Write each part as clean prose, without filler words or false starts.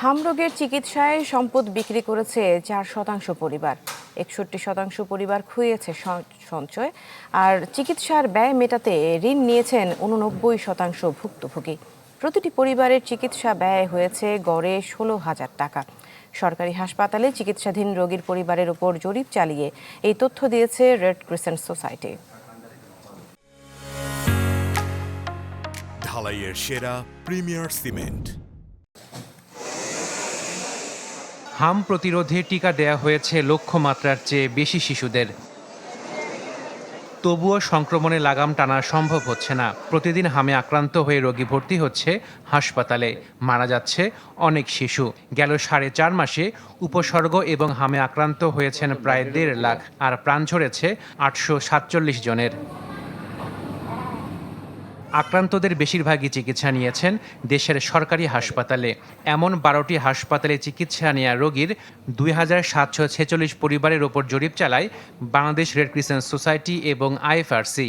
হামরোগের চিকিৎসায় সম্পদ বিক্রি করেছে 4% পরিবার। 61% পরিবার খুইয়েছে সঞ্চয়, আর চিকিৎসার ব্যয় মেটাতে ঋণ নিয়েছেন 89% ভুক্তভোগী। প্রতিটি পরিবারের চিকিৎসা ব্যয় হয়েছে গড়ে 16,000 টাকা। সরকারি হাসপাতালে চিকিৎসাধীন রোগীর পরিবারের উপর জরিপ চালিয়ে এই তথ্য দিয়েছে রেড ক্রিসেন্ট সোসাইটি। ঢালাইয়ের সেরা প্রিমিয়ার সিমেন্ট। হাম প্রতিরোধে টিকা দেয়া হয়েছে লক্ষ্যমাত্রার চেয়ে বেশি শিশুদের। তবুও সংক্রমণে লাগাম টানা সম্ভব হচ্ছে না। প্রতিদিন হামে আক্রান্ত হয়ে রোগী ভর্তি হচ্ছে হাসপাতালে, মারা যাচ্ছে অনেক শিশু। গেল 4.5 মাসে উপসর্গ এবং হামে আক্রান্ত হয়েছেন প্রায় 1.5 লাখ, আর প্রাণ ঝরেছে 847 জনের। আক্রান্তদের বেশিরভাগই চিকিৎসা নিয়েছেন দেশের সরকারি হাসপাতালে। এমন 12টি হাসপাতালে চিকিৎসা নেওয়া রোগীর 2746 পরিবারের ওপর জরিপ চালায় বাংলাদেশ রেড ক্রিসেন্ট সোসাইটি এবং আইএফআরসি।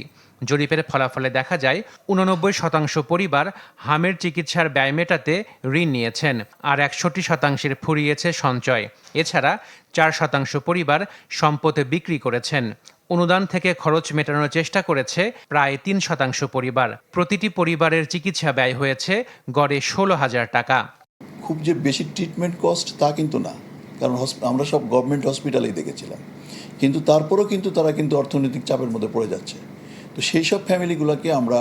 জরিপের ফলাফলে দেখা যায় 89% পরিবার হামের চিকিৎসার ব্যয় মেটাতে ঋণ নিয়েছেন, আর 61% ফুরিয়েছে সঞ্চয়। এছাড়া 4% পরিবার সম্পদ বিক্রি করেছেন। অনুদান থেকে খরচ মেটানোর চেষ্টা করেছে প্রায় 3% পরিবার। প্রতিটি পরিবারের চিকিৎসা ব্যয় হয়েছে গড়ে 16,000 টাকা। খুব যে বেশি ট্রিটমেন্ট কস্ট তা কিন্তু না, কারণ আমরা সব গভর্নমেন্ট হসপিটালেই দেখেছিলাম, কিন্তু তারপরেও কিন্তু তারা কিন্তু অর্থনৈতিক চাপের মধ্যে পড়ে যাচ্ছে। তো সেই সব ফ্যামিলিগুলোকে আমরা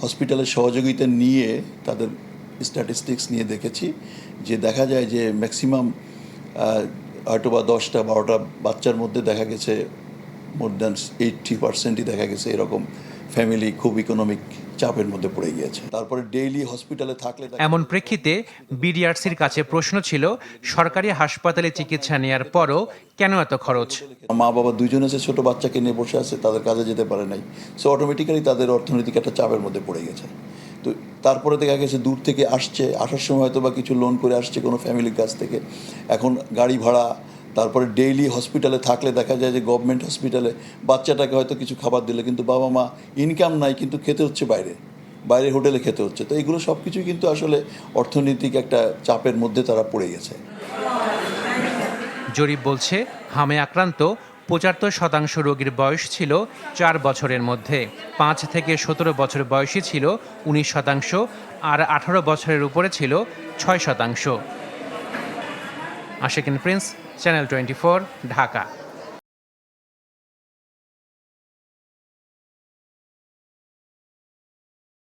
হসপিটালের সহযোগিতা নিয়ে তাদের স্ট্যাটিস্টিক্স নিয়ে দেখেছি, যে দেখা যায় যে ম্যাক্সিমাম হয়তো বা 10-12টা বাচ্চার মধ্যে দেখা গেছে মোর দ্যান 80%ই দেখা গেছে এরকম ফ্যামিলি খুব ইকোনমিক চাপের মধ্যে পড়ে গিয়েছে। তারপরে ডেইলি হসপিটালে থাকলে এমন প্রেক্ষিতে বিডিআরসির কাছে প্রশ্ন ছিল, সরকারি হাসপাতালে চিকিৎসা নেয়ার পরও কেন এত খরচ? মা বাবা দুইজনে যে ছোট বাচ্চাকে নিয়ে বসে আছে, তাদের কাজে যেতে পারে নাই, সো অটোমেটিক্যালি তাদের অর্থনৈতিক একটা চাপের মধ্যে পড়ে গেছে। তো তারপরে দেখা গেছে দূর থেকে আসার সময় হয়তো বা কিছু লোন করে আসছে কোনো ফ্যামিলির কাছ থেকে, এখন গাড়ি ভাড়া, তারপরে ডেইলি হসপিটালে থাকলে দেখা যায় যে গভর্নমেন্ট হসপিটালে বাচ্চাটাকে হয়তো কিছু খাবার দিলে কিন্তু বাবা মা ইনকাম নাই, কিন্তু খেতে হচ্ছে বাইরে হোটেলে খেতে হচ্ছে। তো এগুলো সব কিছুই কিন্তু আসলে অর্থনৈতিক একটা চাপের মধ্যে তারা পড়ে গেছে। জরিপ বলছে হামে আক্রান্ত 75% রোগীর বয়স ছিল 4 বছরের মধ্যে। 5 থেকে 17 বছর বয়সী ছিল 19%, আর 18 বছরের উপরে ছিল 6%। Ashikin Prince, channel 24, Dhaka.